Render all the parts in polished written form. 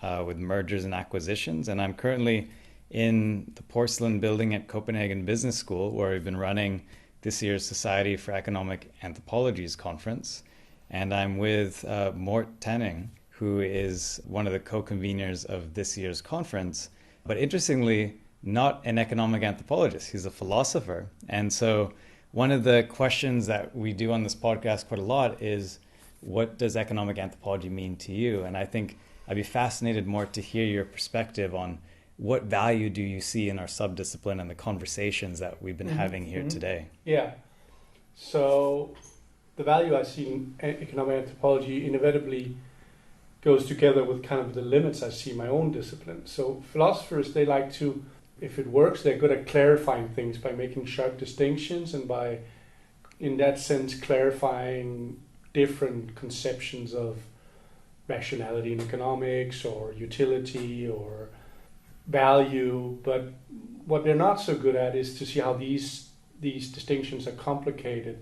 with mergers and acquisitions. And I'm currently in the porcelain building at Copenhagen Business School, where we've been running this year's Society for Economic Anthropology's conference. And I'm with Morten Thaning, who is one of the co-conveners of this year's conference. But interestingly, not an economic anthropologist. He's a philosopher. And so one of the questions that we do on this podcast quite a lot is, what does economic anthropology mean to you? And I think I'd be fascinated more to hear your perspective on what value do you see in our subdiscipline and the conversations that we've been having here today? Yeah. So the value I see in economic anthropology inevitably goes together with kind of the limits I see in my own discipline. So philosophers, they like to, if it works, they're good at clarifying things by making sharp distinctions and by, in that sense, clarifying different conceptions of rationality in economics or utility or value. But what they're not so good at is to see how these distinctions are complicated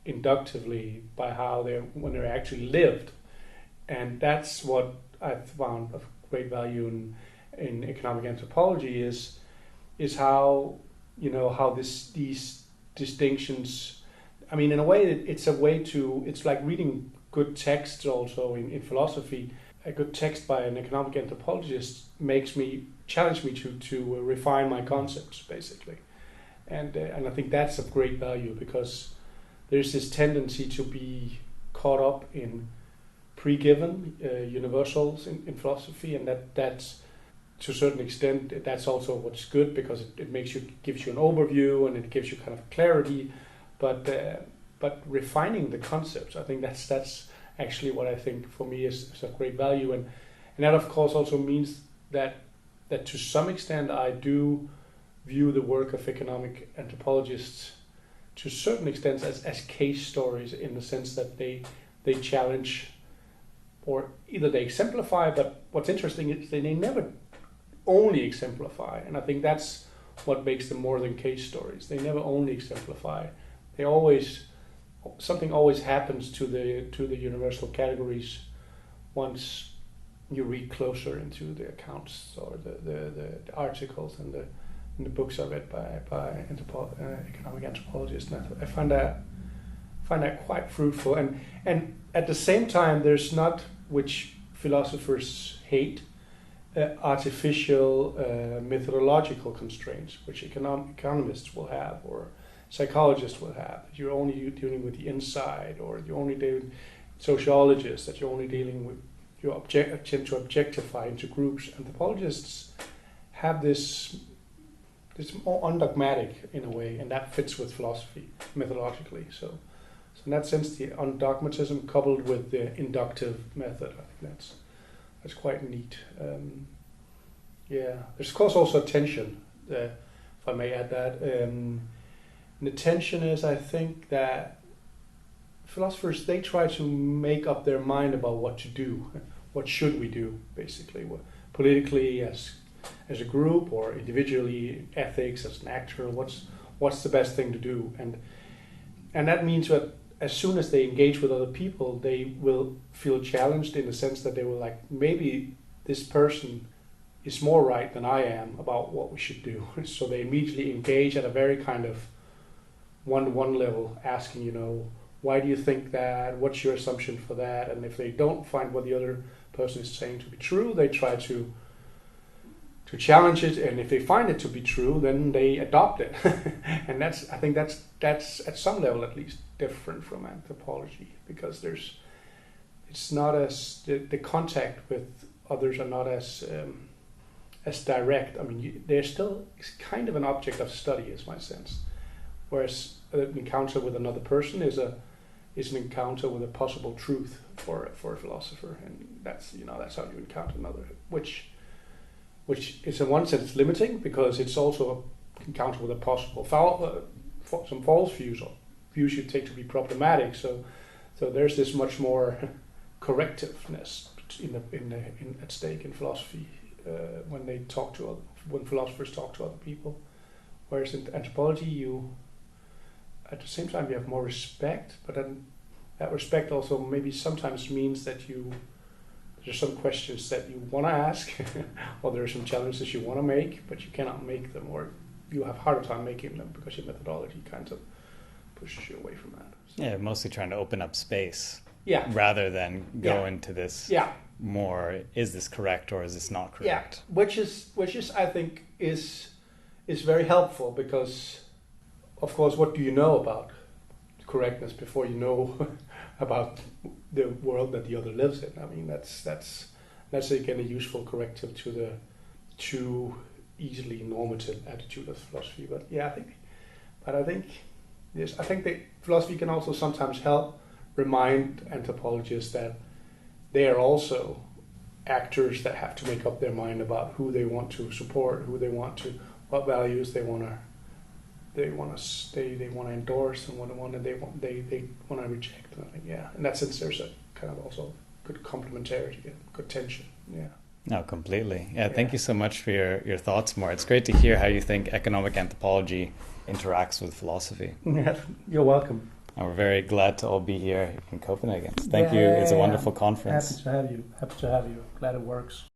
inductively by how when they're actually lived. And that's what I've found of great value in economic anthropology is how, how these distinctions, I mean, in a way, it's like reading good texts also in philosophy. A good text by an economic anthropologist challenge me to refine my concepts, basically. And I think that's of great value because there's this tendency to be caught up in pre-given universals in philosophy, and that's to a certain extent that's also what's good because it gives you an overview and it gives you kind of clarity, but refining the concepts, I think that's actually what I think for me is of great value, and that of course also means that to some extent I do view the work of economic anthropologists to a certain extent as case stories, in the sense that they challenge, or either they exemplify, but what's interesting is they never only exemplify, and I think that's what makes them more than case stories. They never only exemplify. Something always happens to the universal categories once you read closer into the accounts or the articles and the books I read by economic anthropologists. And I find that quite fruitful. And at the same time, there's not, which philosophers hate, artificial methodological constraints, which economists will have or psychologists will have. You're only dealing with the inside, or you're only dealing sociologists, that you're only dealing with, you attempt to objectify into groups. Anthropologists have this more undogmatic in a way, and that fits with philosophy methodologically. So in that sense, the undogmatism coupled with the inductive method, I think that's quite neat. There's of course also a tension, if I may add that. And the tension is, I think, that philosophers, they try to make up their mind about what to do. What should we do, basically? Politically, as a group, or individually, ethics, as an actor, what's the best thing to do? And that means that as soon as they engage with other people, they will feel challenged in the sense that they will maybe this person is more right than I am about what we should do. So they immediately engage at a very kind of one-to-one level, asking, why do you think that? What's your assumption for that? And if they don't find what the other person is saying to be true, they try to challenge it. And if they find it to be true, then they adopt it. And I think that's at some level at least different from anthropology, because it's not as the contact with others are not as direct. I mean, they're still kind of an object of study, is my sense. Whereas an encounter with another person is an encounter with a possible truth for a philosopher, and that's how you encounter another, which is in one sense limiting, because it's also an encounter with a possible some false views or views you take to be problematic. So there's this much more correctiveness at stake in philosophy when philosophers talk to other people. Whereas in anthropology, at the same time you have more respect, but then that respect also maybe sometimes means that you there's some questions that you want to ask, or there are some challenges you want to make, but you cannot make them, or you have a harder time making them because your methodology kind of pushes you away from that. So. Yeah, mostly trying to open up space. Yeah. Rather than go into this. Yeah. More, is this correct or is this not correct? Yeah, which is I think is very helpful, because, of course, what do you know about correctness before you know about the world that the other lives in? I mean, that's again a useful corrective to the too easily normative attitude of philosophy. But yeah, I think that philosophy can also sometimes help remind anthropologists that they are also actors that have to make up their mind about who they want to support, what values they want to endorse, and what they want to reject. And I think, in that sense, there's a kind of also good complementarity, good tension. Yeah. No, completely. Yeah, thank you so much for your thoughts, Morten. It's great to hear how you think economic anthropology interacts with philosophy. Yeah, you're welcome. And we're very glad to all be here in Copenhagen. Thank you. It's a wonderful conference. Happy to have you. Glad it works.